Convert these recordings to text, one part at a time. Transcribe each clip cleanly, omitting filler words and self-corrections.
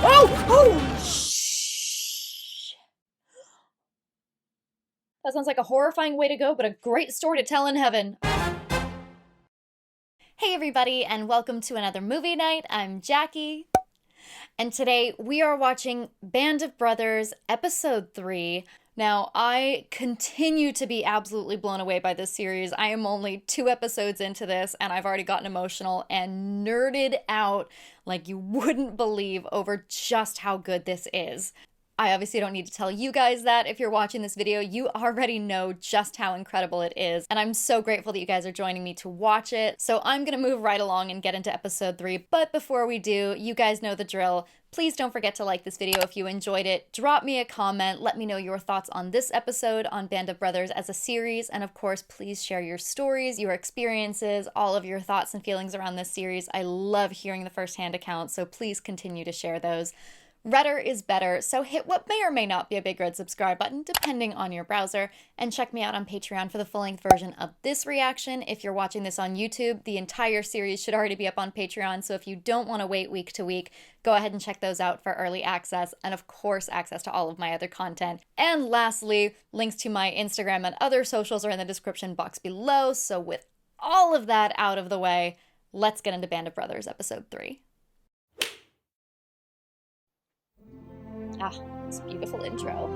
Oh! Oh! Shh! That sounds like a horrifying way to go, but a great story to tell in heaven. Hey everybody, and welcome to another movie night. I'm Jackie, and today we are watching Band of Brothers Episode 3. Now, I continue to be absolutely blown away by this series. I am only 2 episodes into this, and I've already gotten emotional and nerded out like you wouldn't believe over just how good this is. I obviously don't need to tell you guys that. If you're watching this video, you already know just how incredible it is, and I'm so grateful that you guys are joining me to watch it. So I'm gonna move right along and get into episode 3, but before we do, you guys know the drill. Please don't forget to like this video if you enjoyed it. Drop me a comment, let me know your thoughts on this episode, on Band of Brothers as a series, and of course, please share your stories, your experiences, all of your thoughts and feelings around this series. I love hearing the firsthand accounts, so please continue to share those. Redder is better, so hit what may or may not be a big red subscribe button, depending on your browser, and check me out on Patreon for the full-length version of this reaction. If you're watching this on YouTube, the entire series should already be up on Patreon, so if you don't want to wait week to week, go ahead and check those out for early access, and of course, access to all of my other content. And lastly, links to my Instagram and other socials are in the description box below, so with all of that out of the way, let's get into Band of Brothers Episode 3. Ah, this beautiful intro.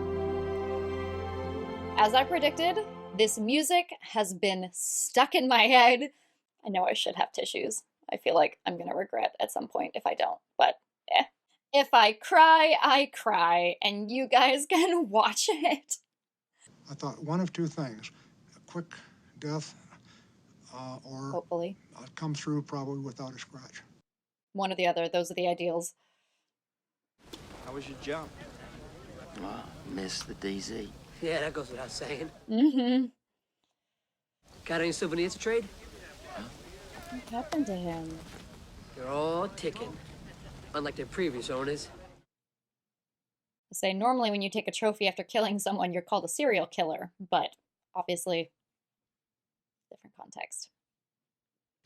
As I predicted, this music has been stuck in my head. I know I should have tissues. I feel like I'm gonna regret at some point if I don't, but eh. If I cry, and you guys can watch it. I thought one of two things, a quick death, or hopefully I'd come through probably without a scratch. One or the other, those are the ideals. How was your jump? Well, missed the DZ. Yeah, that goes without saying. Mm-hmm. Got any souvenirs to trade? What happened to him? They're all ticking, unlike their previous owners. I say normally when you take a trophy after killing someone, you're called a serial killer, but obviously, different context.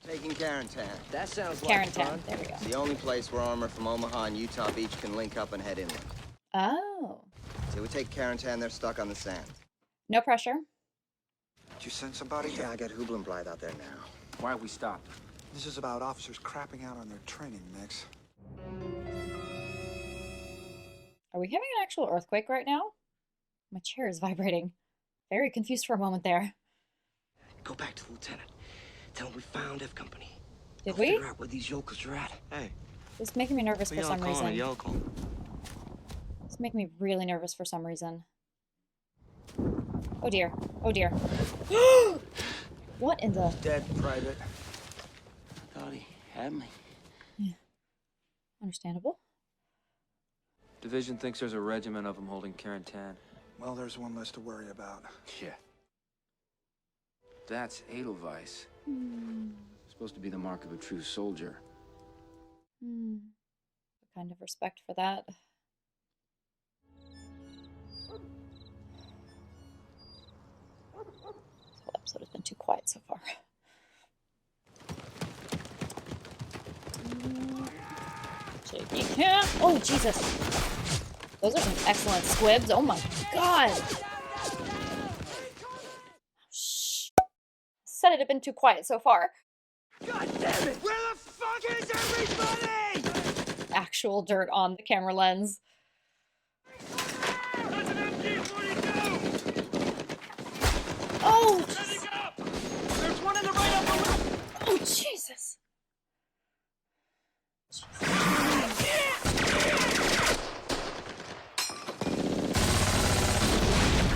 Taking Carentan. That sounds like Carentan, fun. there we go. It's the only place where armor from Omaha and Utah Beach can link up and head inland. Oh. So we take Carentan, they're stuck on the sand. No pressure. Did you send somebody? Yeah, I got Hooblenblithe out there now. Why we stopped? This is about officers crapping out on their training, Mix. Are we having an actual earthquake right now? My chair is vibrating. Very confused for a moment there. Go back to the lieutenant. Tell him we found F Company. Did Go we? figure out where these yokels are at. Hey. It's making me nervous for some reason. yokel? It's making me really nervous for some reason. Oh dear. Oh dear. What in the... Dead, Private. I thought he had me. Yeah. Understandable. Division thinks there's a regiment of them holding Carentan. Well, there's one less to worry about. Yeah. That's Edelweiss. Supposed to be the mark of a true soldier. What kind of respect for that? This whole episode has been too quiet so far. Shaky cam. Oh, Jesus. Those are some excellent squibs. Oh my god. Shh. Said it had been too quiet so far. God damn it! Where the fuck is everybody? Actual dirt on the camera lens. That's an MG-42! Oh! Setting up! There's one in the right upper left! Oh, Jesus.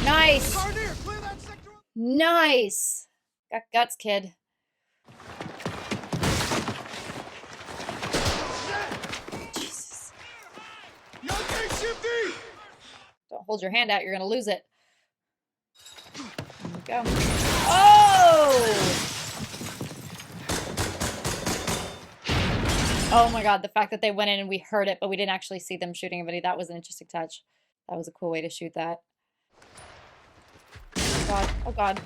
Nice. Carnier, clear that sector! Nice. Got guts, kid. Jesus. Young shifty! Don't hold your hand out, you're gonna lose it. There we go. Oh! Oh my god, the fact that they went in and we heard it, but we didn't actually see them shooting anybody, that was an interesting touch. That was a cool way to shoot that. Oh god, oh god.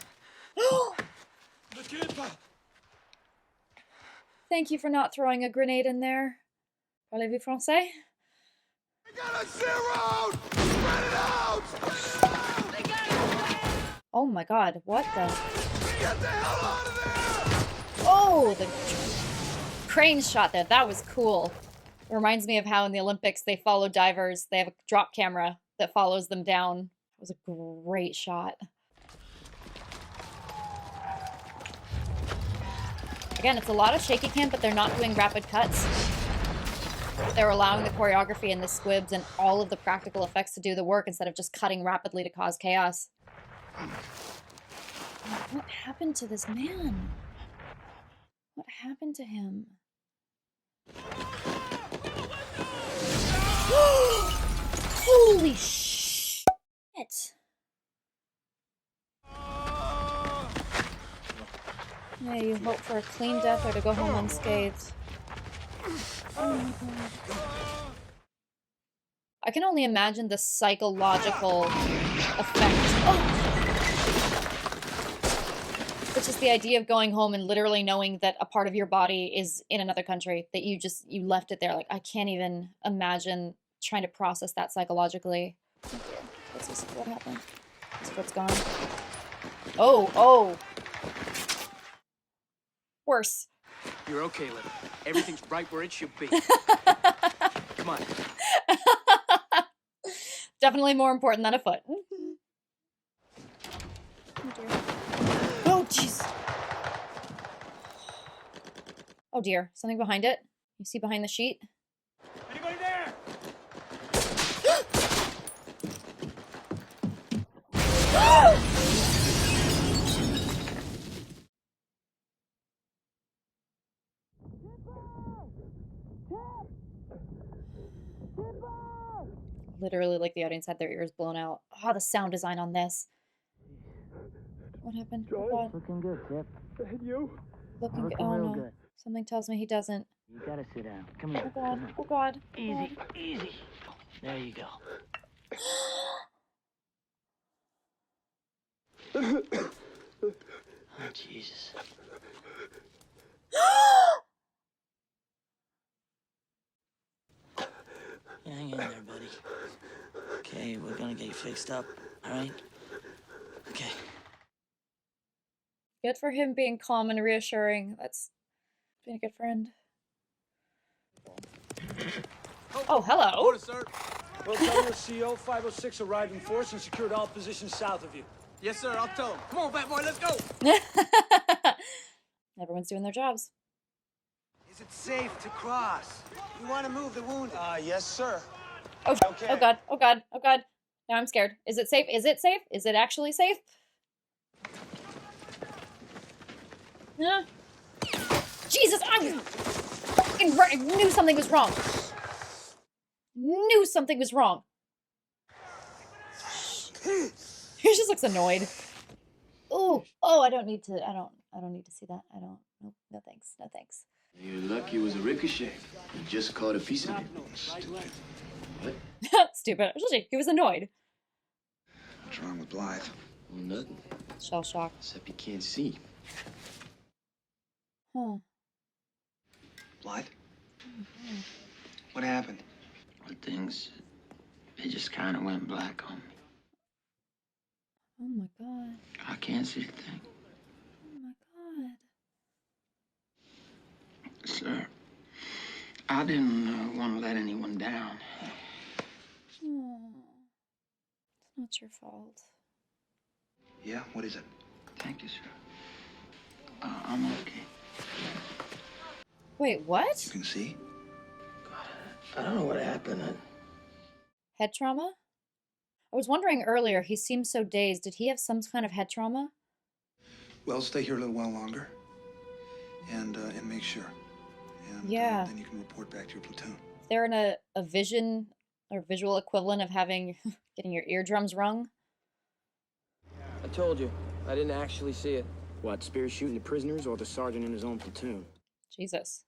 Thank you for not throwing a grenade in there. Parlez-vous français? Got a zero! Spread it out! Spread it out! Oh my god, what the? Get the hell out of there! Oh, the crane shot there. That was cool. It reminds me of how in the Olympics they follow divers. They have a drop camera that follows them down. It was a great shot. Again, it's a lot of shaky cam, but they're not doing rapid cuts. They're allowing the choreography and the squibs and all of the practical effects to do the work instead of just cutting rapidly to cause chaos. What happened to this man? What happened to him? Holy shit! Yeah, you hope for a clean death or to go home unscathed. Oh my god. I can only imagine the psychological effect. Oh! Which is the idea of going home and literally knowing that a part of your body is in another country, that you left it there. Like, I can't even imagine trying to process that psychologically. What's this? What happened? This foot's gone. Oh! Worse. You're okay, Liv. Everything's right where it should be. Come on. Definitely more important than a foot. Oh, jeez. Oh, dear. Something behind it. You see behind the sheet? Anybody there? Literally, like the audience had their ears blown out. Oh, the sound design on this. What happened? Oh, God. Looking good, Tip. You? Looking Looking oh, real no. good. Something tells me he doesn't. You gotta sit down. Come here. Oh, God. Come on. Oh, God. Oh, Easy, God. easy. There you go. Oh, Jesus. Hang in there, buddy. Okay, we're gonna get you fixed up, all right? Okay. Good for him being calm and reassuring. That's being a good friend. Oh, hello. Order, sir. Well, tell your CO 506 arrived in force and secured all positions south of you. Yes, sir. I'll tell him. Come on, Fat Boy. Let's go. Everyone's doing their jobs. Is it safe to cross? You want to move the wounded? Yes, sir. Oh, Okay. oh God, oh God, oh God. Now I'm scared. Is it safe? Is it safe? Is it actually safe? Yeah. Jesus, I knew something was wrong. Knew something was wrong. He just looks annoyed. Oh, I don't need to see that. Nope, no thanks, no thanks. You're lucky it was a ricochet. You just caught a piece of it. Stupid. What? Stupid. He was annoyed. What's wrong with Blythe? Well, nothing. Shell shock. Except you can't see. Huh. Blythe? What happened? Well, things, they just kind of went black on me. Oh my God. I can't see a thing. Oh my God. Sir, I didn't want to let anyone down. Oh. It's not your fault. Yeah, what is it? Thank you, sir. I'm okay. Wait, what? You can see? I don't know what happened. Head trauma? I was wondering earlier, he seemed so dazed. Did he have some kind of head trauma? Well, stay here a little while longer and make sure. And Yeah. then you can report back to your platoon. Is there a vision or visual equivalent of getting your eardrums rung? I told you. I didn't actually see it. What, Spears shooting the prisoners or the sergeant in his own platoon? Jesus.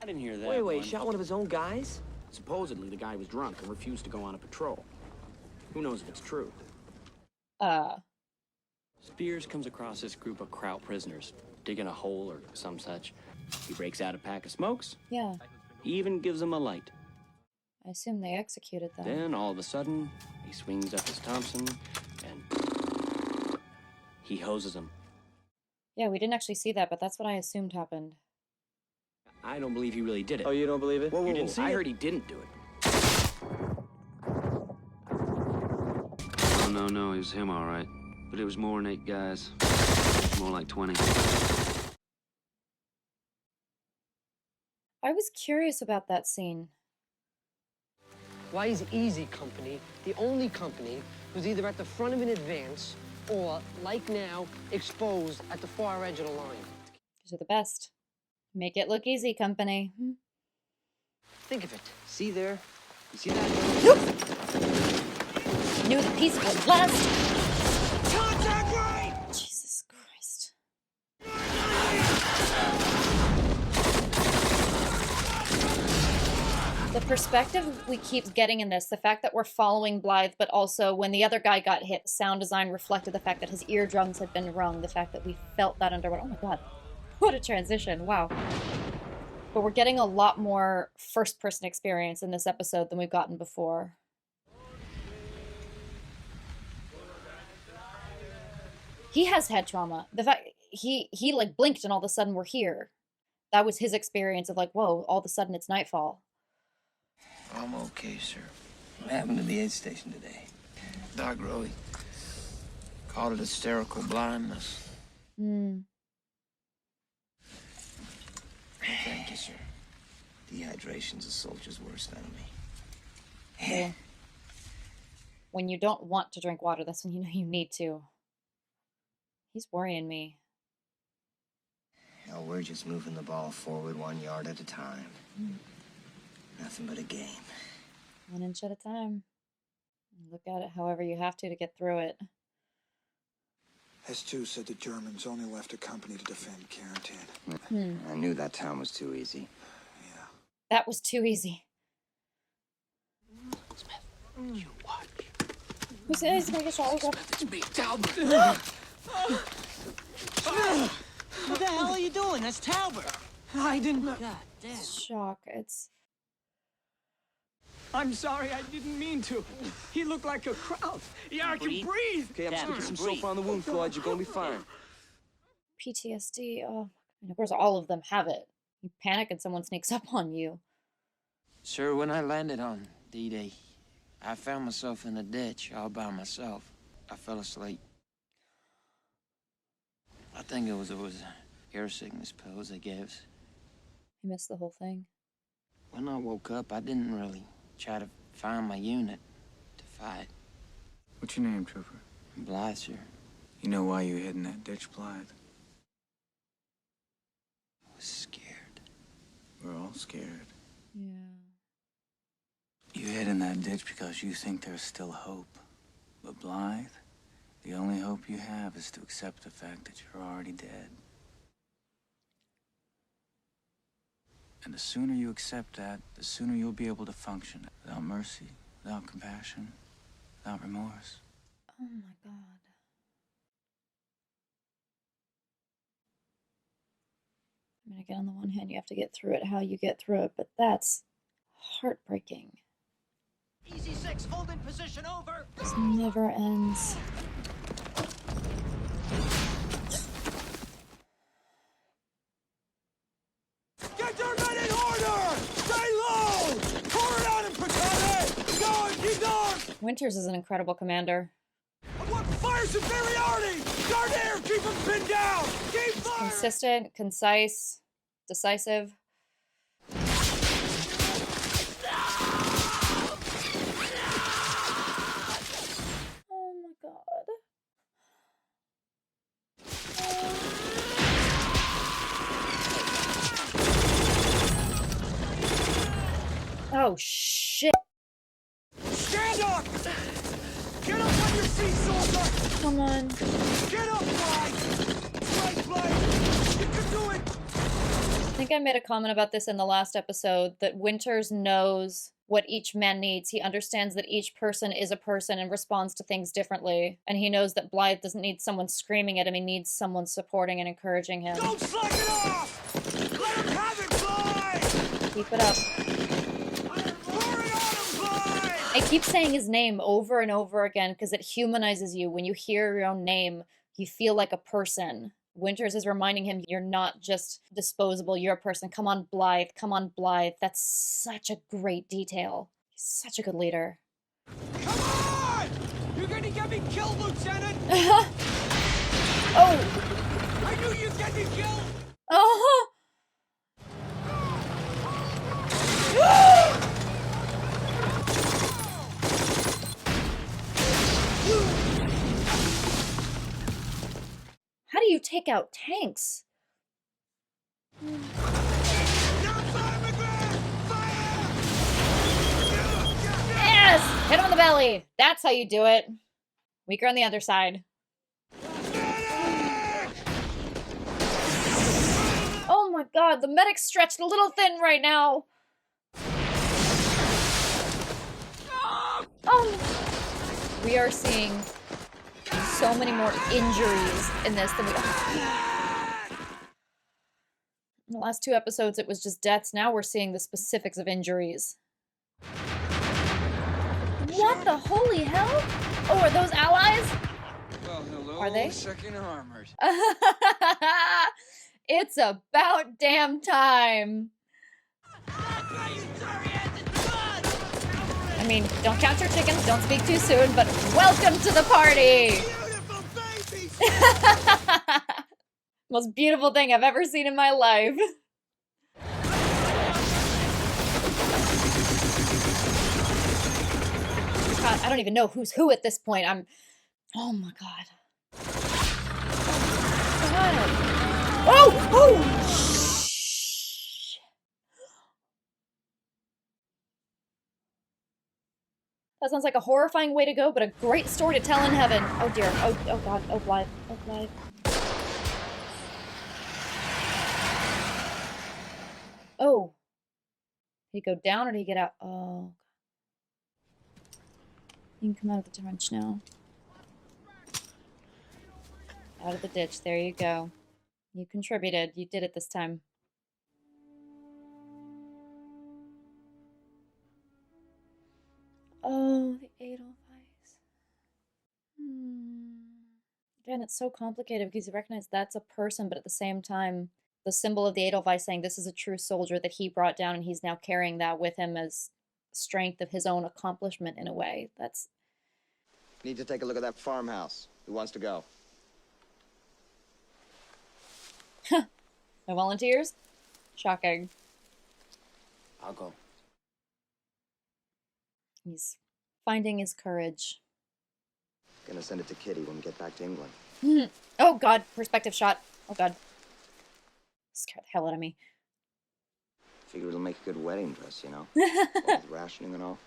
I didn't hear that. Wait, one. shot one of his own guys? Supposedly, the guy was drunk and refused to go on a patrol. Who knows if it's true? Spears comes across this group of Kraut prisoners, digging a hole or some such. He breaks out a pack of smokes. Yeah. He even gives them a light. I assume they executed them. Then, all of a sudden, he swings up his Thompson, and he hoses him. Yeah, we didn't actually see that, but that's what I assumed happened. I don't believe he really did it. Oh, you don't believe it? Whoa, You didn't see I it? heard he didn't do it. Oh, no, it was him, all right. But it was more than 8 guys. More like 20. I was curious about that scene. Why is Easy Company the only company who's either at the front of an advance or, like now, exposed at the far edge of the line? Because you're the best. Make it look easy, company. Think of it. See there? You see that? Knew the peace would last. Contact right! Jesus Christ. The perspective we keep getting in this, the fact that we're following Blythe, but also when the other guy got hit, sound design reflected the fact that his eardrums had been rung, the fact that we felt that underwater. Oh my god. What a transition. Wow. But we're getting a lot more first-person experience in this episode than we've gotten before. He has head trauma. The fact he like blinked and all of a sudden we're here. That was his experience of like, whoa, all of a sudden it's nightfall. I'm okay, sir. What happened to the aid station today? Doc Rowe called it hysterical blindness. Thank you, sir. Dehydration's a soldier's worst enemy. Yeah. When you don't want to drink water, that's when you know you need to. He's worrying me. Hell, we're just moving the ball forward 1 yard at a time. Nothing but a game. 1 inch at a time. Look at it however you have to get through it. S2 said the Germans only left a company to defend Carentan. I knew that town was too easy. Yeah. That was too easy. You watch. Who's gonna get shot? It's me, Talbot. What the hell are you doing? That's Talbot. I didn't... God damn. Shock. It's... I'm sorry, I didn't mean to. He looked like a crowd. Yeah, I can breathe. Okay, I'm Damn, sticking some soap on the wound, Floyd. You're gonna be fine. PTSD. Oh, and of course all of them have it. You panic and someone sneaks up on you. Sir, when I landed on D-Day, I found myself in a ditch all by myself. I fell asleep. I think it was air sickness pills they gave us. I missed the whole thing. When I woke up, I didn't really try to find my unit to fight. What's your name, Trooper? Blythe, sir. You know why you hid in that ditch, Blythe? I was scared. We're all scared. Yeah. You hid in that ditch because you think there's still hope. But Blythe, the only hope you have is to accept the fact that you're already dead. And the sooner you accept that, the sooner you'll be able to function without mercy, without compassion, without remorse. Oh my god. I mean, again, on the one hand, you have to get through it how you get through it, but that's heartbreaking. Easy 6, hold in position, over. This never ends. Get your men in order! Stay low! Pour it on him, Picante! Keep going, keep going! Winters is an incredible commander. I want fire superiority! Dardair, keep him pinned down! Keep fire! Consistent, concise, decisive. Oh my god. Oh shit. Stand up! Get up on your feet, soldier! Come on. Get up, Blythe! Blythe! You can do it! I think I made a comment about this in the last episode, that Winters knows what each man needs. He understands that each person is a person and responds to things differently. And he knows that Blythe doesn't need someone screaming at him, he needs someone supporting and encouraging him. Don't slack it off! Let him have it, Blythe! Keep it up. Pour it on him, I keep saying his name over and over again because it humanizes you. When you hear your own name, you feel like a person. Winters is reminding him you're not just disposable, you're a person. Come on, Blythe. Come on, Blythe. That's such a great detail. He's such a good leader. Come on! You're gonna get me killed, Lieutenant! Oh! I knew you'd get me killed! Oh! How do you take out tanks? Yes! Hit on the belly! That's how you do it. Weaker on the other side. Oh my god, the medic's stretched a little thin right now. Oh! We are seeing so many more injuries in this than we in the last 2 episodes it was just deaths. Now we're seeing the specifics of injuries. What the holy hell? Oh, are those allies? Well, hello, Are they? Second Armored. It's about damn time. I mean, don't count your chickens, don't speak too soon, but welcome to the party! Most beautiful thing I've ever seen in my life. God, I don't even know who's who at this point. Oh my god. God. Oh! Oh! Shh. That sounds like a horrifying way to go, but a great story to tell in heaven. Oh dear. Oh god. Oh Blythe. Oh Blythe. Oh. Did he go down or did he get out? Oh. You can come out of the trench now. Out of the ditch. There you go. You contributed. You did it this time. Oh, the Edelweiss. Again, it's so complicated because you recognize that's a person, but at the same time, the symbol of the Edelweiss saying this is a true soldier that he brought down, and he's now carrying that with him as strength of his own accomplishment in a way. That's... Need to take a look at that farmhouse. Who wants to go? No volunteers? Shocking. I'll go. He's finding his courage. Gonna send it to Kitty when we get back to England. Oh god, perspective shot. Oh god. Scared the hell out of me. Figure it'll make a good wedding dress, you know? All with rationing and all.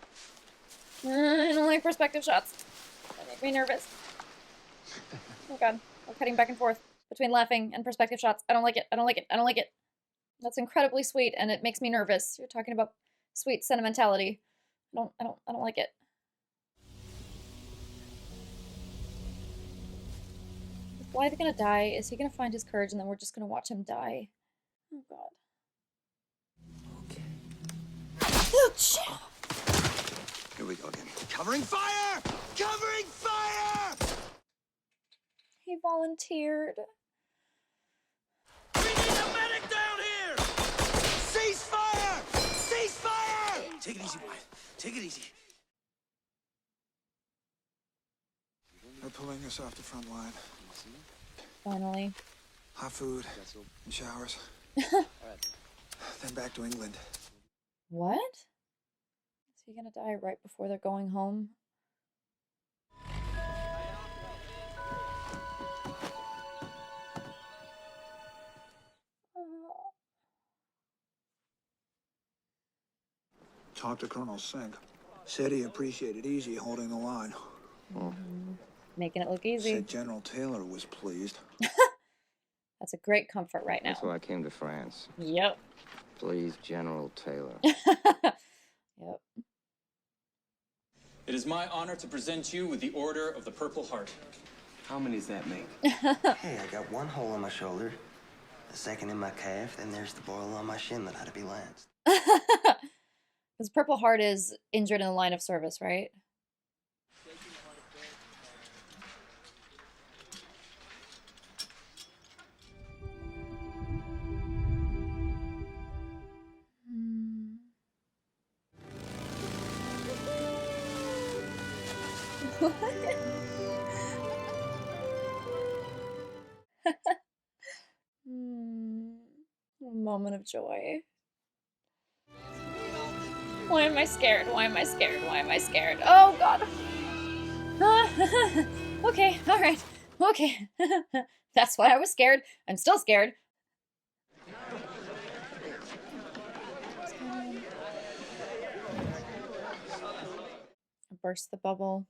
I don't like perspective shots. They make me nervous. Oh god. I'm cutting back and forth between laughing and perspective shots. I don't like it. I don't like it. I don't like it. That's incredibly sweet and it makes me nervous. You're talking about sweet sentimentality. I don't like it. Is Blythe gonna die? Is he gonna find his courage and then we're just gonna watch him die? Oh god. Okay. Oh, shit. Here we go again. Covering fire! Covering fire! He volunteered. We need a medic down here! Cease fire! Cease fire! Take it easy, Blythe. Take it easy. They're pulling us off the front line. Finally. Hot food and showers. Then back to England. What? Is he gonna die right before they're going home? Talked to Colonel Sink. Said he appreciated Easy holding the line. Making it look easy. Said General Taylor was pleased. That's a great comfort right now. That's why I came to France. Yep. Please, General Taylor. Yep. It is my honor to present you with the Order of the Purple Heart. How many does that make? Hey, I got one hole in my shoulder, the second in my calf, then there's the boil on my shin that ought to be lanced. Because Purple Heart is injured in the line of service, right? A moment of joy. Why am I scared? Why am I scared? Why am I scared? Oh, God. Okay, all right. Okay. That's why I was scared. I'm still scared. Burst the bubble.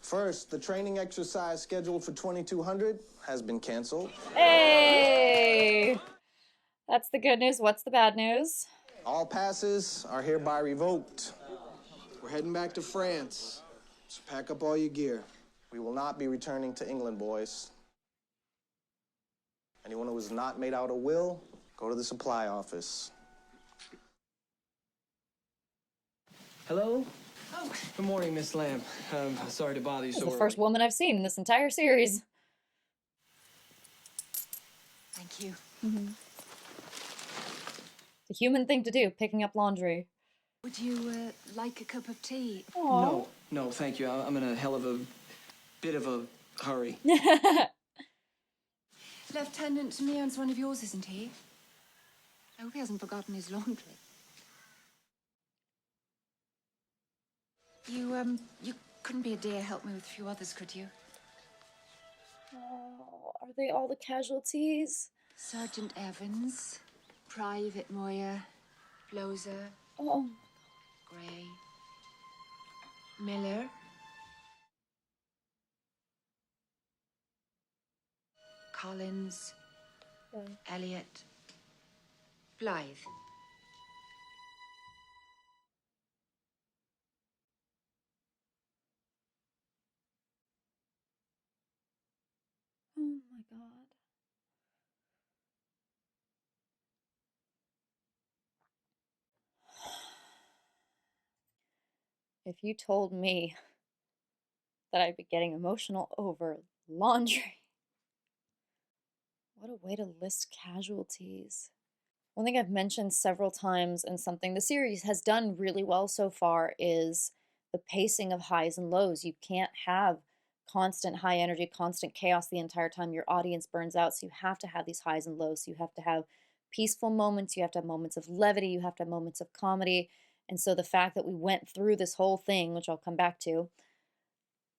First, the training exercise scheduled for 2200 has been canceled. Hey! That's the good news. What's the bad news? All passes are hereby revoked. We're heading back to France, so pack up all your gear. We will not be returning to England, boys. Anyone who has not made out a will, go to the supply office. Hello? Oh, good morning, Miss Lamb. Sorry to bother you so This is the early. first woman I've seen in this entire series. Thank you. It's a human thing to do, picking up laundry. Would you like a cup of tea? No, thank you. I'm in a hell of a bit of a hurry. Lieutenant Meon's one of yours, isn't he? I hope he hasn't forgotten his laundry. You couldn't be a dear help me with a few others, could you? Oh, are they all the casualties? Sergeant Evans, Private Moyer, Bloser, Oh. Gray, Miller, Collins, Elliot, Blythe. Oh my God. If you told me that I'd be getting emotional over laundry, what a way to list casualties. One thing I've mentioned several times and something the series has done really well so far is the pacing of highs and lows. You can't have constant high energy, constant chaos the entire time. Your audience burns out, so you have to have these highs and lows. So you have to have peaceful moments, you have to have moments of levity, you have to have moments of comedy. And so the fact that we went through this whole thing, which I'll come back to,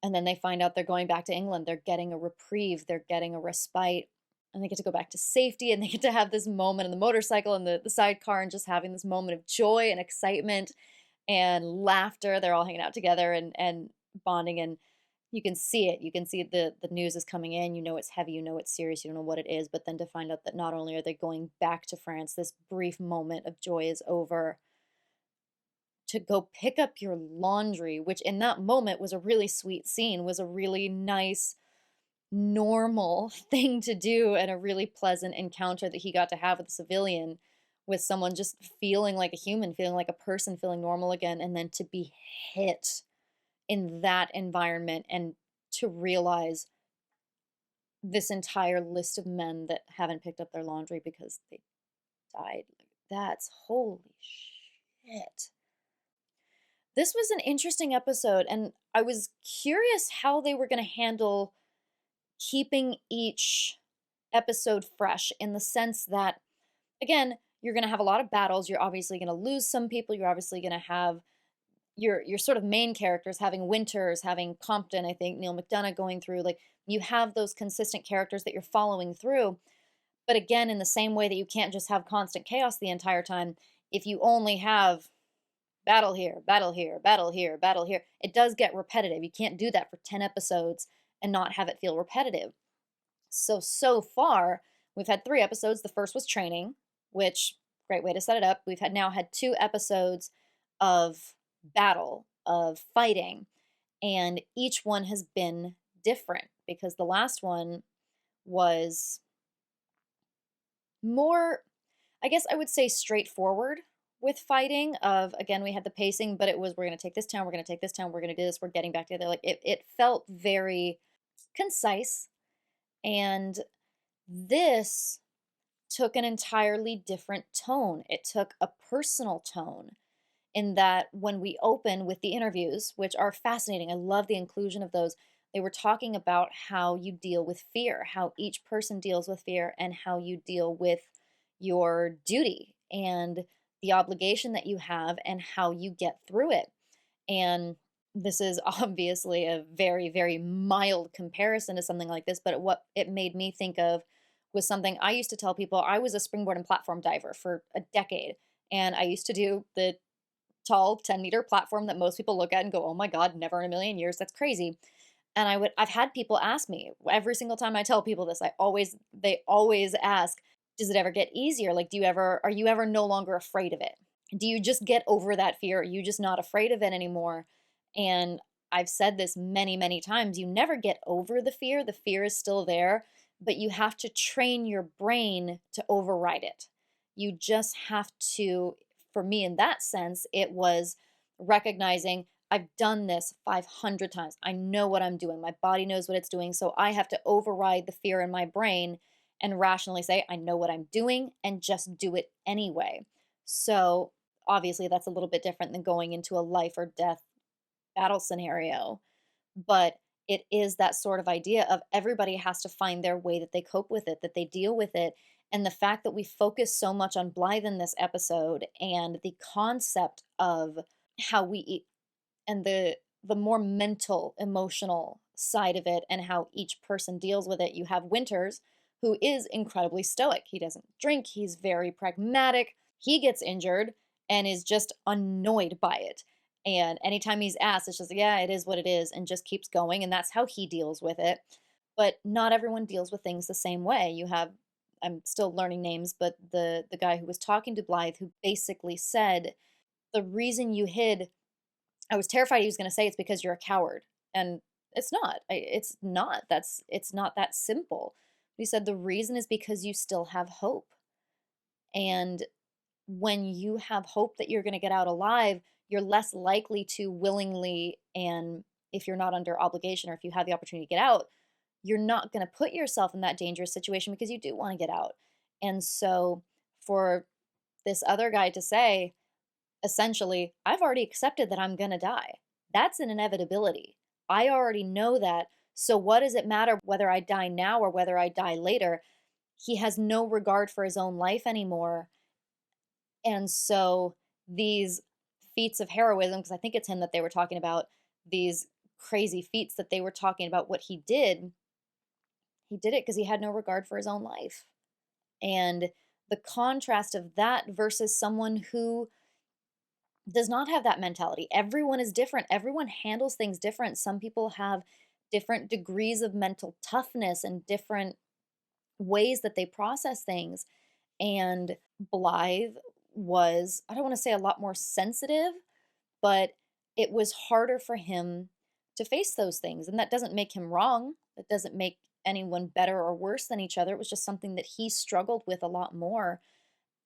and then they find out they're going back to England, they're getting a reprieve, they're getting a respite, and they get to go back to safety, and they get to have this moment in the motorcycle and the sidecar and just having this moment of joy and excitement and laughter. They're all hanging out together and bonding, and you can see it. You can see the news is coming in. You know it's heavy. You know it's serious. You don't know what it is. But then to find out that not only are they going back to France, this brief moment of joy is over, to go pick up your laundry, which in that moment was a really sweet scene, was a really nice, normal thing to do, and a really pleasant encounter that he got to have with a civilian, with someone just feeling like a human, feeling like a person, feeling normal again, and then to be hit in that environment and to realize this entire list of men that haven't picked up their laundry because they died. That's holy shit. This was an interesting episode, and I was curious how they were going to handle keeping each episode fresh, in the sense that, again, you're going to have a lot of battles. You're obviously going to lose some people. You're obviously going to have your sort of main characters, having Winters, having Compton, I think, Neal McDonough going through. Like, you have those consistent characters that you're following through. But again, in the same way that you can't just have constant chaos the entire time, if you only have battle here, battle here, battle here, battle here, it does get repetitive. You can't do that for 10 episodes and not have it feel repetitive. So far, we've had 3 episodes. The first was training, which, great way to set it up. We've now had 2 episodes of battle, of fighting, and each one has been different, because the last one was more, I guess I would say, straightforward, with fighting of, again, we had the pacing, but it was, we're going to take this town, we're going to take this town, we're going to do this, we're getting back together. Like it felt very concise. And this took an entirely different tone. It took a personal tone in that when we open with the interviews, which are fascinating, I love the inclusion of those. They were talking about how you deal with fear, how each person deals with fear, and how you deal with your duty and the obligation that you have and how you get through it. And this is obviously a very, very mild comparison to something like this, but what it made me think of was something I used to tell people. I was a springboard and platform diver for a decade, and I used to do the tall 10-meter platform that most people look at and go, oh my God, never in a million years, that's crazy. And I've had people ask me every single time I tell people this, they always ask, does it ever get easier? Like, are you ever no longer afraid of it? Do you just get over that fear? Are you just not afraid of it anymore? And I've said this many, many times. You never get over the fear. The fear is still there, but you have to train your brain to override it. You just have to, for me in that sense, it was recognizing I've done this 500 times. I know what I'm doing. My body knows what it's doing. So I have to override the fear in my brain and rationally say, I know what I'm doing, and just do it anyway. So obviously that's a little bit different than going into a life or death battle scenario, but it is that sort of idea of everybody has to find their way that they cope with it, that they deal with it. And the fact that we focus so much on Blythe in this episode and the concept of how we eat and the more mental, emotional side of it and how each person deals with it. You have Winters, who is incredibly stoic. He doesn't drink. He's very pragmatic. He gets injured and is just annoyed by it. And anytime he's asked, it's just, yeah, it is what it is, and just keeps going. And that's how he deals with it. But not everyone deals with things the same way. You have, I'm still learning names, but the guy who was talking to Blythe, who basically said, the reason you hid, I was terrified he was going to say it's because you're a coward. And it's not. It's not. It's not that simple. He said the reason is because you still have hope. And when you have hope that you're going to get out alive, you're less likely to willingly, and if you're not under obligation or if you have the opportunity to get out, you're not going to put yourself in that dangerous situation because you do want to get out. And so for this other guy to say, essentially, I've already accepted that I'm going to die. That's an inevitability. I already know that. So what does it matter whether I die now or whether I die later? He has no regard for his own life anymore. And so these feats of heroism, because I think it's him that they were talking about, these crazy feats that they were talking about, what he did it because he had no regard for his own life. And the contrast of that versus someone who does not have that mentality. Everyone is different. Everyone handles things different. Some people have different degrees of mental toughness and different ways that they process things. And Blythe was, I don't want to say a lot more sensitive, but it was harder for him to face those things. And that doesn't make him wrong. It doesn't make anyone better or worse than each other. It was just something that he struggled with a lot more.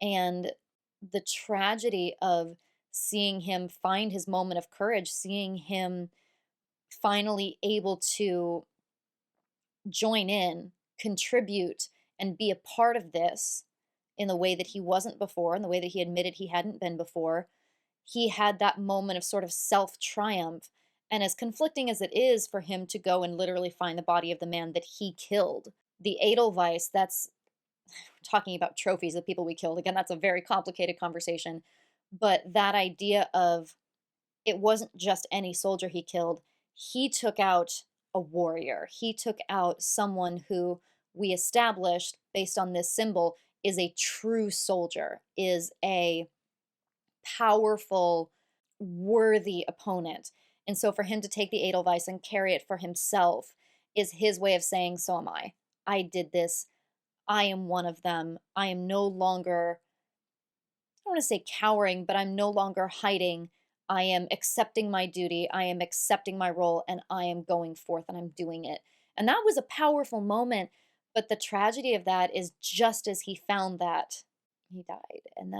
And the tragedy of seeing him find his moment of courage, seeing him finally able to join in, contribute, and be a part of this in the way that he wasn't before, in the way that he admitted he hadn't been before. He had that moment of sort of self-triumph. And as conflicting as it is for him to go and literally find the body of the man that he killed, the Edelweiss, that's talking about trophies of people we killed. Again, that's a very complicated conversation. But that idea of it wasn't just any soldier he killed. He took out a warrior. He took out someone who we established based on this symbol is a true soldier, is a powerful, worthy opponent. And so for him to take the Edelweiss and carry it for himself is his way of saying, so am I. I did this. I am one of them. I am no longer, I don't want to say cowering, but I'm no longer hiding. I am accepting my duty. I am accepting my role, and I am going forth and I'm doing it. And that was a powerful moment. But the tragedy of that is just as he found that, he died. And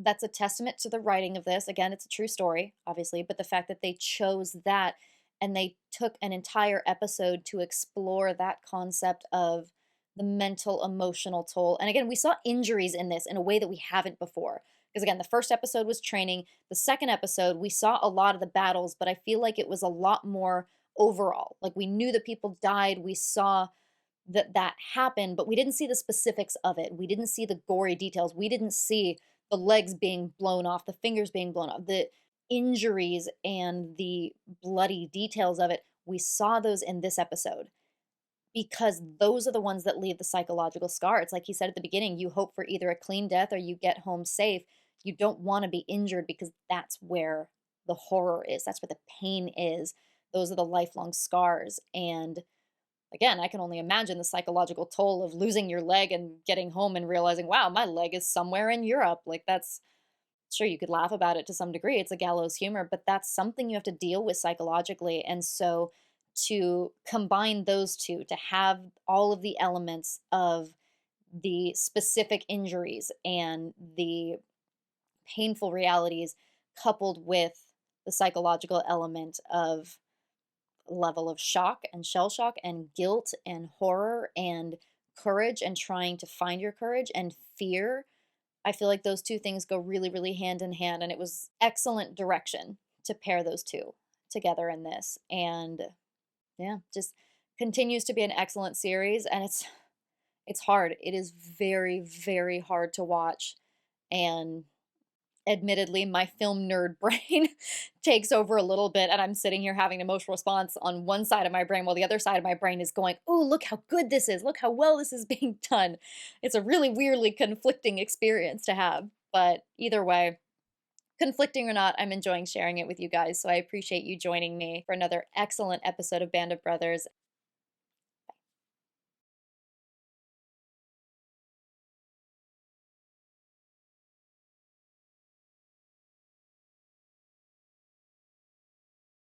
that's a testament to the writing of this. Again, it's a true story, obviously, but the fact that they chose that and they took an entire episode to explore that concept of the mental, emotional toll. And again, we saw injuries in this in a way that we haven't before. Because again, the first episode was training. The second episode, we saw a lot of the battles, but I feel like it was a lot more overall. Like we knew that people died. We saw that happened, but we didn't see the specifics of it. We didn't see the gory details. We didn't see the legs being blown off, the fingers being blown off, the injuries and the bloody details of it. We saw those in this episode because those are the ones that leave the psychological scar. It's like he said at the beginning, you hope for either a clean death or you get home safe. You don't want to be injured because that's where the horror is. That's where the pain is. Those are the lifelong scars. And again, I can only imagine the psychological toll of losing your leg and getting home and realizing, wow, my leg is somewhere in Europe. Like that's, sure, you could laugh about it to some degree. It's a gallows humor, but that's something you have to deal with psychologically. And so to combine those two, to have all of the elements of the specific injuries and the painful realities coupled with the psychological element of level of shock and shell shock and guilt and horror and courage and trying to find your courage and fear. I feel like those two things go really, really hand in hand. And it was excellent direction to pair those two together in this. And yeah, just continues to be an excellent series. And it's hard. It is very, very hard to watch. And admittedly, my film nerd brain takes over a little bit, and I'm sitting here having an emotional response on one side of my brain while the other side of my brain is going, oh, look how good this is. Look how well this is being done. It's a really weirdly conflicting experience to have. But either way, conflicting or not, I'm enjoying sharing it with you guys. So I appreciate you joining me for another excellent episode of Band of Brothers.